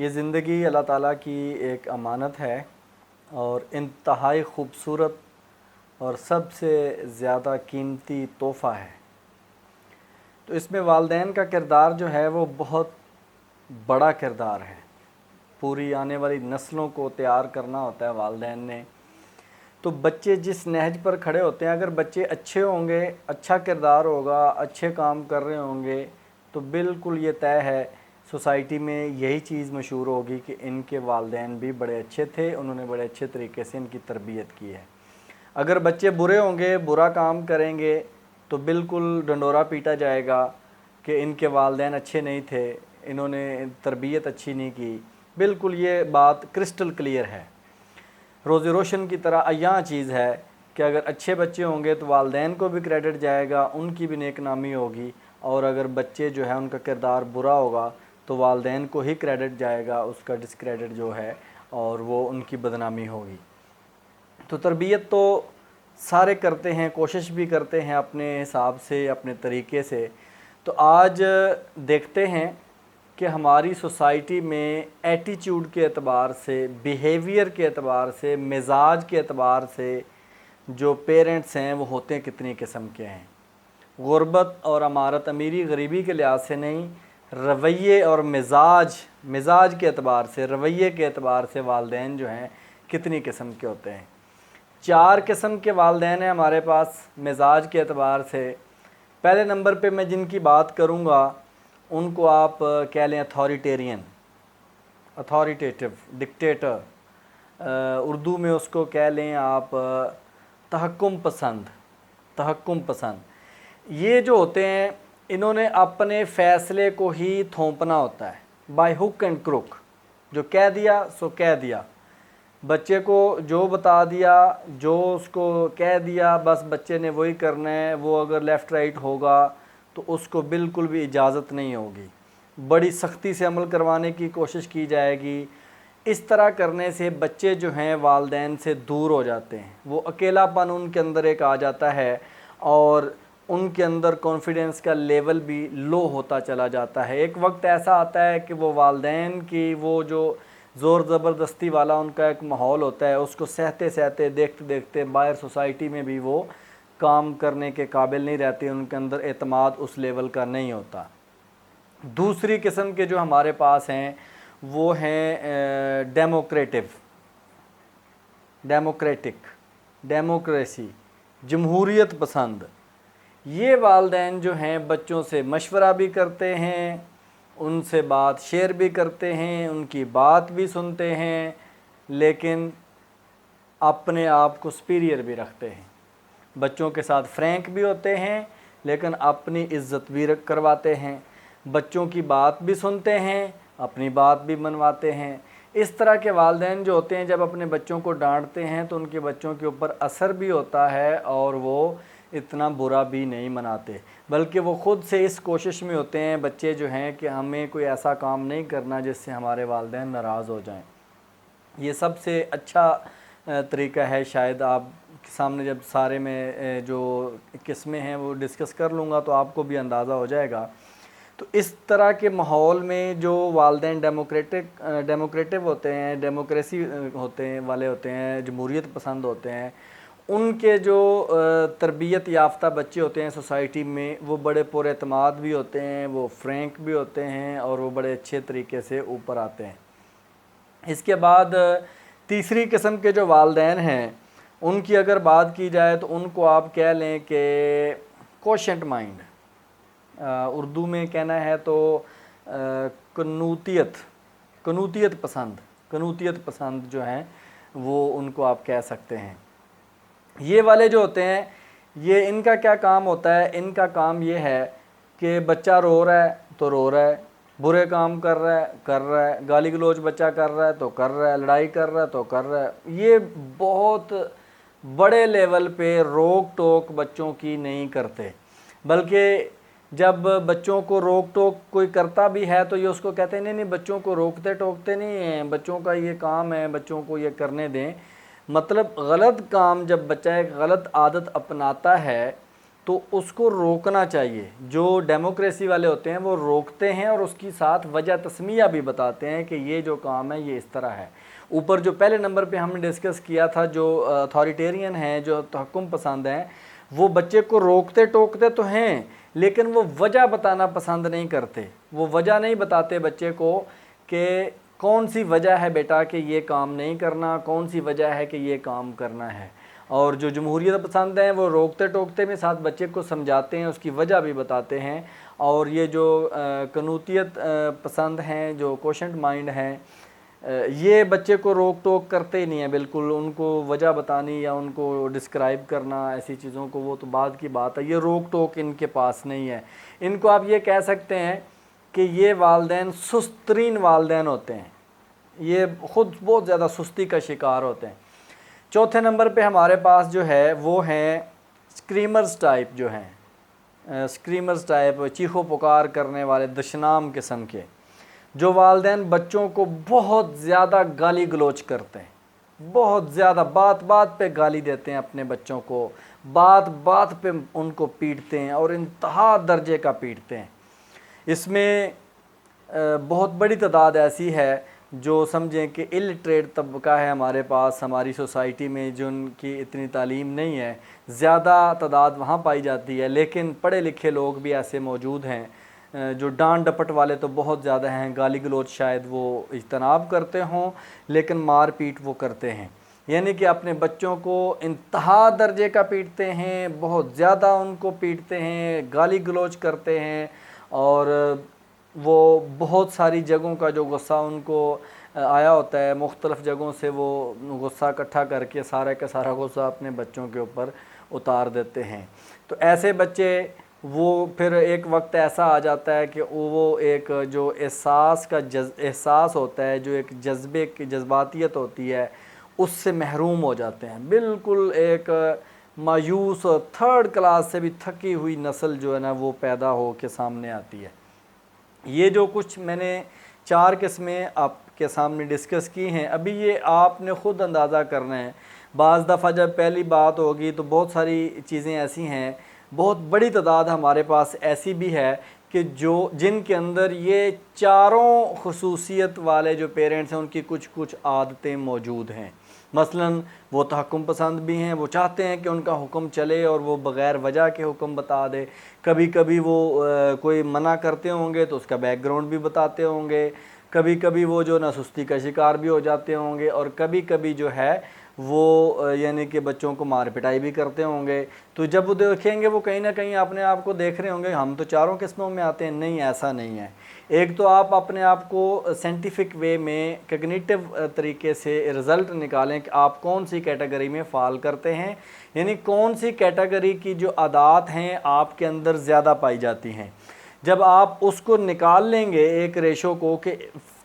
یہ زندگی اللہ تعالیٰ کی ایک امانت ہے اور انتہائی خوبصورت اور سب سے زیادہ قیمتی تحفہ ہے۔ تو اس میں والدین کا کردار جو ہے وہ بہت بڑا کردار ہے۔ پوری آنے والی نسلوں کو تیار کرنا ہوتا ہے والدین نے۔ تو بچے جس نہج پر کھڑے ہوتے ہیں، اگر بچے اچھے ہوں گے، اچھا کردار ہوگا، اچھے کام کر رہے ہوں گے، تو بالکل یہ طے ہے سوسائٹی میں یہی چیز مشہور ہوگی کہ ان کے والدین بھی بڑے اچھے تھے، انہوں نے بڑے اچھے طریقے سے ان کی تربیت کی ہے۔ اگر بچے برے ہوں گے، برا کام کریں گے، تو بالکل ڈنڈورا پیٹا جائے گا کہ ان کے والدین اچھے نہیں تھے، انہوں نے تربیت اچھی نہیں کی۔ بالکل یہ بات کرسٹل کلیئر ہے، روز روشن کی طرح عیاں چیز ہے کہ اگر اچھے بچے ہوں گے تو والدین کو بھی کریڈٹ جائے گا، ان کی بھی نیک نامی ہوگی، اور اگر بچے جو ہے ان کا کردار برا ہوگا تو والدین کو ہی کریڈٹ جائے گا، اس کا ڈسکریڈٹ جو ہے اور وہ ان کی بدنامی ہوگی۔ تو تربیت تو سارے کرتے ہیں، کوشش بھی کرتے ہیں اپنے حساب سے، اپنے طریقے سے۔ تو آج دیکھتے ہیں کہ ہماری سوسائٹی میں ایٹیچیوڈ کے اعتبار سے، بیہیویئر کے اعتبار سے، مزاج کے اعتبار سے جو پیرنٹس ہیں وہ ہوتے ہیں کتنی قسم کے ہیں۔ غربت اور امارت امیری غریبی کے لحاظ سے نہیں، رویے اور مزاج کے اعتبار سے، رویے کے اعتبار سے والدین جو ہیں کتنی قسم کے ہوتے ہیں۔ 4 قسم کے والدین ہیں ہمارے پاس مزاج کے اعتبار سے۔ پہلے نمبر پہ میں جن کی بات کروں گا ان کو آپ کہہ لیں اتھارٹیٹیو، ڈکٹیٹر، اردو میں اس کو کہہ لیں آپ تحکم پسند۔ یہ جو ہوتے ہیں انہوں نے اپنے فیصلے کو ہی تھوپنا ہوتا ہے، بائی ہک اینڈ کروک، جو کہہ دیا سو کہہ دیا۔ بچے کو جو بتا دیا، جو اس کو کہہ دیا، بس بچے نے وہی کرنا ہے۔ وہ اگر لیفٹ رائٹ ہوگا تو اس کو بالکل بھی اجازت نہیں ہوگی، بڑی سختی سے عمل کروانے کی کوشش کی جائے گی۔ اس طرح کرنے سے بچے جو ہیں والدین سے دور ہو جاتے ہیں، وہ اکیلا پن ان کے اندر ایک آ جاتا ہے اور ان کے اندر کانفیڈنس کا لیول بھی لو ہوتا چلا جاتا ہے۔ ایک وقت ایسا آتا ہے کہ وہ والدین کی وہ جو زور زبردستی والا ان کا ایک ماحول ہوتا ہے، اس کو سہتے دیکھتے دیکھتے باہر سوسائٹی میں بھی وہ کام کرنے کے قابل نہیں رہتے، ان کے اندر اعتماد اس لیول کا نہیں ہوتا۔ دوسری قسم کے جو ہمارے پاس ہیں وہ ہیں ڈیموکریسی، جمہوریت پسند۔ یہ والدین جو ہیں بچوں سے مشورہ بھی کرتے ہیں، ان سے بات شیئر بھی کرتے ہیں، ان کی بات بھی سنتے ہیں، لیکن اپنے آپ کو سپیریئر بھی رکھتے ہیں۔ بچوں کے ساتھ فرینک بھی ہوتے ہیں لیکن اپنی عزت بھی کرواتے ہیں، بچوں کی بات بھی سنتے ہیں، اپنی بات بھی منواتے ہیں۔ اس طرح کے والدین جو ہوتے ہیں جب اپنے بچوں کو ڈانٹتے ہیں تو ان کے بچوں کے اوپر اثر بھی ہوتا ہے اور وہ اتنا برا بھی نہیں مناتے، بلکہ وہ خود سے اس کوشش میں ہوتے ہیں بچے جو ہیں کہ ہمیں کوئی ایسا کام نہیں کرنا جس سے ہمارے والدین ناراض ہو جائیں۔ یہ سب سے اچھا طریقہ ہے۔ شاید آپ کے سامنے جب سارے میں جو قسمیں ہیں وہ ڈسکس کر لوں گا تو آپ کو بھی اندازہ ہو جائے گا۔ تو اس طرح کے ماحول میں جو والدین ڈیموکریٹو ہوتے ہیں، ڈیموکریسی والے ہوتے ہیں، جمہوریت پسند ہوتے ہیں، ان کے جو تربیت یافتہ بچے ہوتے ہیں سوسائٹی میں وہ بڑے پر اعتماد بھی ہوتے ہیں، وہ فرینک بھی ہوتے ہیں اور وہ بڑے اچھے طریقے سے اوپر آتے ہیں۔ اس کے بعد تیسری قسم کے جو والدین ہیں ان کی اگر بات کی جائے تو ان کو آپ کہہ لیں کہ کوشنٹ مائنڈ، اردو میں کہنا ہے تو کنوتیت پسند جو ہیں وہ ان کو آپ کہہ سکتے ہیں۔ یہ والے جو ہوتے ہیں یہ ان کا کیا کام ہوتا ہے؟ ان کا کام یہ ہے کہ بچہ رو رہا ہے تو رو رہا ہے، برے کام کر رہا ہے، گالی گلوچ بچہ کر رہا ہے تو کر رہا ہے، لڑائی کر رہا ہے تو کر رہا ہے۔ یہ بہت بڑے لیول پہ روک ٹوک بچوں کی نہیں کرتے، بلکہ جب بچوں کو روک ٹوک کوئی کرتا بھی ہے تو یہ اس کو کہتے ہیں نہیں بچوں کو روکتے ٹوکتے نہیں ہیں، بچوں کا یہ کام ہے، بچوں کو یہ کرنے دیں۔ مطلب غلط کام جب بچہ ایک غلط عادت اپناتا ہے تو اس کو روکنا چاہیے. جو ڈیموکریسی والے ہوتے ہیں وہ روکتے ہیں اور اس کی ساتھ وجہ تسمیہ بھی بتاتے ہیں کہ یہ جو کام ہے یہ اس طرح ہے. اوپر جو پہلے نمبر پہ ہم نے ڈسکس کیا تھا، جو اتھارٹیرین ہیں، جو تحکم پسند ہیں، وہ بچے کو روکتے ٹوکتے تو ہیں لیکن وہ وجہ بتانا پسند نہیں کرتے. وہ وجہ نہیں بتاتے بچے کو کہ کون سی وجہ ہے بیٹا کہ یہ کام نہیں کرنا، کون سی وجہ ہے کہ یہ کام کرنا ہے. اور جو جمہوریت پسند ہیں وہ روکتے ٹوکتے میں ساتھ بچے کو سمجھاتے ہیں، اس کی وجہ بھی بتاتے ہیں. اور یہ جو قنوتیت پسند ہیں، جو کوشنٹ مائنڈ ہیں، یہ بچے کو روک ٹوک کرتے ہی نہیں ہیں بالکل. ان کو وجہ بتانی یا ان کو ڈسکرائب کرنا ایسی چیزوں کو، وہ تو بعد کی بات ہے. یہ روک ٹوک ان کے پاس نہیں ہے. ان کو آپ یہ کہہ سکتے ہیں کہ یہ والدین سست ترین والدین ہوتے ہیں. یہ خود بہت زیادہ سستی کا شکار ہوتے ہیں. چوتھے نمبر پہ ہمارے پاس جو ہے وہ ہیں اسکریمرز ٹائپ. جو ہیں اسکریمرز ٹائپ، چیخو پکار کرنے والے دشنام قسم کے، جو والدین بچوں کو بہت زیادہ گالی گلوچ کرتے ہیں، بہت زیادہ بات بات پہ گالی دیتے ہیں اپنے بچوں کو، بات بات پہ ان کو پیٹتے ہیں اور انتہا درجے کا پیٹتے ہیں. اس میں بہت بڑی تعداد ایسی ہے جو سمجھیں کہ الٹریٹ طبقہ ہے ہمارے پاس، ہماری سوسائٹی میں، جن کی اتنی تعلیم نہیں ہے. زیادہ تعداد وہاں پائی جاتی ہے، لیکن پڑھے لکھے لوگ بھی ایسے موجود ہیں. جو ڈانٹ ڈپٹ والے تو بہت زیادہ ہیں. گالی گلوچ شاید وہ اجتناب کرتے ہوں لیکن مار پیٹ وہ کرتے ہیں. یعنی کہ اپنے بچوں کو انتہا درجے کا پیٹتے ہیں، بہت زیادہ ان کو پیٹتے ہیں، گالی گلوچ کرتے ہیں. اور وہ بہت ساری جگہوں کا جو غصہ ان کو آیا ہوتا ہے، مختلف جگہوں سے وہ غصہ اکٹھا کر کے سارا کا سارا غصہ اپنے بچوں کے اوپر اتار دیتے ہیں. تو ایسے بچے، وہ پھر ایک وقت ایسا آ جاتا ہے کہ وہ ایک جو احساس کا احساس ہوتا ہے، جو ایک جذبے کی جذباتیت ہوتی ہے، اس سے محروم ہو جاتے ہیں. بالکل ایک مایوس اور تھرڈ کلاس سے بھی تھکی ہوئی نسل جو ہے نا وہ پیدا ہو کے سامنے آتی ہے. یہ جو کچھ میں نے 4 قسمیں آپ کے سامنے ڈسکس کی ہیں، ابھی یہ آپ نے خود اندازہ کرنا ہے. بعض دفعہ جب پہلی بات ہوگی تو بہت ساری چیزیں ایسی ہیں، بہت بڑی تعداد ہمارے پاس ایسی بھی ہے کہ جن کے اندر یہ چاروں خصوصیت والے جو پیرنٹس ہیں ان کی کچھ کچھ عادتیں موجود ہیں. مثلاً وہ تحکم پسند بھی ہیں، وہ چاہتے ہیں کہ ان کا حکم چلے اور وہ بغیر وجہ کے حکم بتا دے. کبھی کبھی وہ کوئی منع کرتے ہوں گے تو اس کا بیک گراؤنڈ بھی بتاتے ہوں گے. کبھی کبھی وہ جو نا سستی کا شکار بھی ہو جاتے ہوں گے. اور کبھی کبھی جو ہے وہ یعنی کہ بچوں کو مار پٹائی بھی کرتے ہوں گے. تو جب وہ دیکھیں گے وہ کہیں نہ کہیں اپنے آپ کو دیکھ رہے ہوں گے ہم تو چاروں قسموں میں آتے ہیں. نہیں، ایسا نہیں ہے. ایک تو آپ اپنے آپ کو سائنٹیفک وے میں کگنیٹو طریقے سے رزلٹ نکالیں کہ آپ کون سی کیٹیگری میں فال کرتے ہیں، یعنی کون سی کیٹیگری کی جو عادات ہیں آپ کے اندر زیادہ پائی جاتی ہیں. جب آپ اس کو نکال لیں گے ایک ریشو کو کہ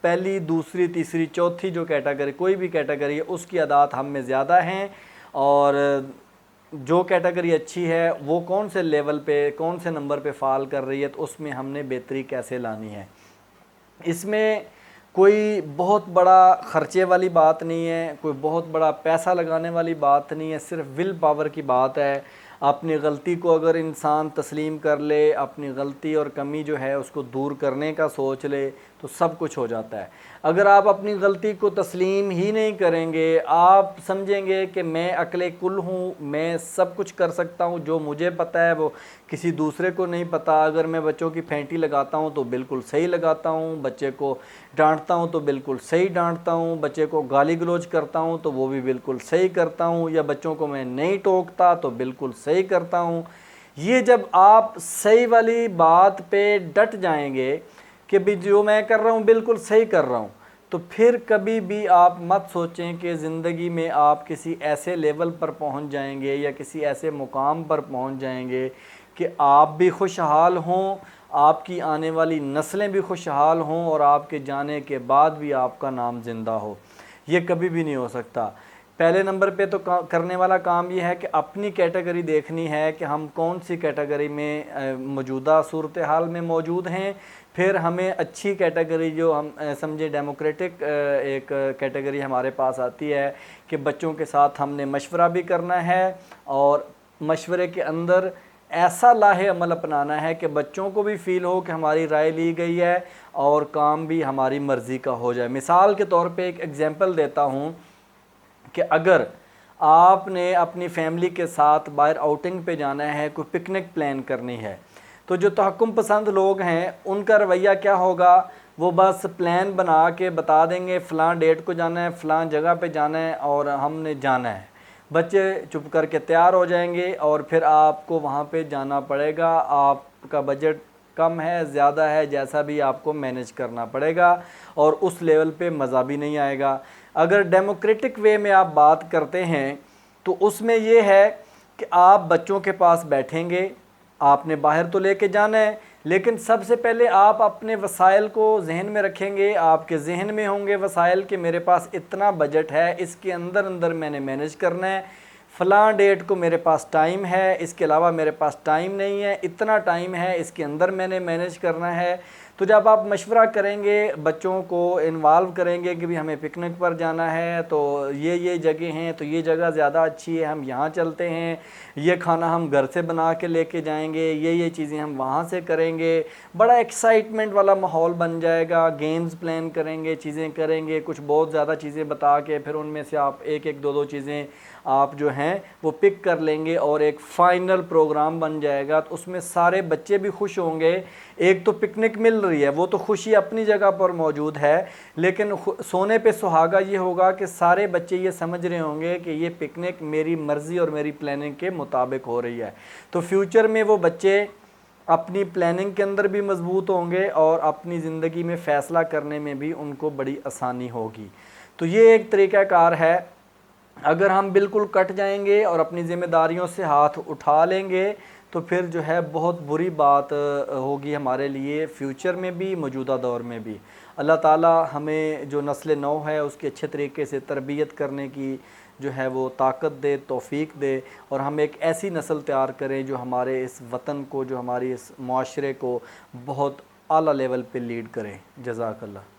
پہلی، دوسری، تیسری، چوتھی جو کیٹیگری کوئی بھی کیٹیگری ہے اس کی عادات ہم میں زیادہ ہیں، اور جو کیٹیگری اچھی ہے وہ کون سے لیول پہ، کون سے نمبر پہ فال کر رہی ہے، تو اس میں ہم نے بہتری کیسے لانی ہے. اس میں کوئی بہت بڑا خرچے والی بات نہیں ہے، کوئی بہت بڑا پیسہ لگانے والی بات نہیں ہے، صرف ول پاور کی بات ہے. اپنی غلطی کو اگر انسان تسلیم کر لے، اپنی غلطی اور کمی جو ہے اس کو دور کرنے کا سوچ لے تو سب کچھ ہو جاتا ہے. اگر آپ اپنی غلطی کو تسلیم ہی نہیں کریں گے، آپ سمجھیں گے کہ میں عقل کل ہوں، میں سب کچھ کر سکتا ہوں، جو مجھے پتہ ہے وہ کسی دوسرے کو نہیں پتہ. اگر میں بچوں کی پھینٹی لگاتا ہوں تو بالکل صحیح لگاتا ہوں، بچے کو ڈانٹتا ہوں تو بالکل صحیح ڈانٹتا ہوں، بچے کو گالی گلوچ کرتا ہوں تو وہ بھی بالکل صحیح کرتا ہوں، یا بچوں کو میں نہیں ٹوکتا تو بالکل صحیح کرتا ہوں. یہ جب آپ صحیح والی بات پہ ڈٹ جائیں گے کہ بھی جو میں کر رہا ہوں بالکل صحیح کر رہا ہوں، تو پھر کبھی بھی آپ مت سوچیں کہ زندگی میں آپ کسی ایسے لیول پر پہنچ جائیں گے یا کسی ایسے مقام پر پہنچ جائیں گے کہ آپ بھی خوشحال ہوں، آپ کی آنے والی نسلیں بھی خوشحال ہوں، اور آپ کے جانے کے بعد بھی آپ کا نام زندہ ہو. یہ کبھی بھی نہیں ہو سکتا. پہلے نمبر پہ تو کرنے والا کام یہ ہے کہ اپنی کیٹیگری دیکھنی ہے کہ ہم کون سی کیٹیگری میں موجودہ صورتحال میں موجود ہیں. پھر ہمیں اچھی کیٹیگری جو ہم سمجھے ڈیموکریٹک ایک کیٹیگری ہمارے پاس آتی ہے کہ بچوں کے ساتھ ہم نے مشورہ بھی کرنا ہے، اور مشورے کے اندر ایسا لاہے عمل اپنانا ہے کہ بچوں کو بھی فیل ہو کہ ہماری رائے لی گئی ہے اور کام بھی ہماری مرضی کا ہو جائے۔ مثال کے طور پہ ایک ایگزامپل دیتا ہوں کہ اگر آپ نے اپنی فیملی کے ساتھ باہر آؤٹنگ پہ جانا ہے، کوئی پکنک پلان کرنی ہے، تو جو تحکم پسند لوگ ہیں ان کا رویہ کیا ہوگا؟ وہ بس پلان بنا کے بتا دیں گے فلاں ڈیٹ کو جانا ہے، فلاں جگہ پہ جانا ہے اور ہم نے جانا ہے۔ بچے چپ کر کے تیار ہو جائیں گے اور پھر آپ کو وہاں پہ جانا پڑے گا۔ آپ کا بجٹ کم ہے، زیادہ ہے، جیسا بھی آپ کو مینیج کرنا پڑے گا اور اس لیول پہ مزہ بھی نہیں آئے گا۔ اگر ڈیموکریٹک وے میں آپ بات کرتے ہیں تو اس میں یہ ہے کہ آپ بچوں کے پاس بیٹھیں گے، آپ نے باہر تو لے کے جانا ہے، لیکن سب سے پہلے آپ اپنے وسائل کو ذہن میں رکھیں گے۔ آپ کے ذہن میں ہوں گے وسائل کہ میرے پاس اتنا بجٹ ہے، اس کے اندر میں نے مینیج کرنا ہے، فلاں ڈیٹ کو میرے پاس ٹائم ہے، اس کے علاوہ میرے پاس ٹائم نہیں ہے، اتنا ٹائم ہے، اس کے اندر میں نے مینیج کرنا ہے۔ تو جب آپ مشورہ کریں گے، بچوں کو انوالو کریں گے کہ بھی ہمیں پکنک پر جانا ہے تو یہ جگہ ہیں، تو یہ جگہ زیادہ اچھی ہے، ہم یہاں چلتے ہیں، یہ کھانا ہم گھر سے بنا کے لے کے جائیں گے، یہ چیزیں ہم وہاں سے کریں گے، بڑا ایکسائٹمنٹ والا ماحول بن جائے گا۔ گیمز پلان کریں گے، چیزیں کریں گے، کچھ بہت زیادہ چیزیں بتا کے پھر ان میں سے آپ ایک دو چیزیں آپ جو ہیں وہ پک کر لیں گے اور ایک فائنل پروگرام بن جائے گا۔ تو اس میں سارے بچے بھی خوش ہوں گے۔ ایک تو پکنک مل رہی ہے، وہ تو خوشی اپنی جگہ پر موجود ہے، لیکن سونے پہ سہاگا یہ ہوگا کہ سارے بچے یہ سمجھ رہے ہوں گے کہ یہ پکنک میری مرضی اور میری پلاننگ کے مطابق ہو رہی ہے۔ تو فیوچر میں وہ بچے اپنی پلاننگ کے اندر بھی مضبوط ہوں گے اور اپنی زندگی میں فیصلہ کرنے میں بھی ان کو بڑی آسانی ہوگی۔ تو یہ ایک طریقہ کار ہے۔ اگر ہم بالکل کٹ جائیں گے اور اپنی ذمہ داریوں سے ہاتھ اٹھا لیں گے تو پھر جو ہے بہت بری بات ہوگی ہمارے لیے، فیوچر میں بھی، موجودہ دور میں بھی۔ اللہ تعالیٰ ہمیں جو نسل نو ہے اس کی اچھے طریقے سے تربیت کرنے کی جو ہے وہ طاقت دے، توفیق دے، اور ہم ایک ایسی نسل تیار کریں جو ہمارے اس وطن کو، جو ہماری اس معاشرے کو بہت اعلیٰ لیول پہ لیڈ کریں۔ جزاک اللہ۔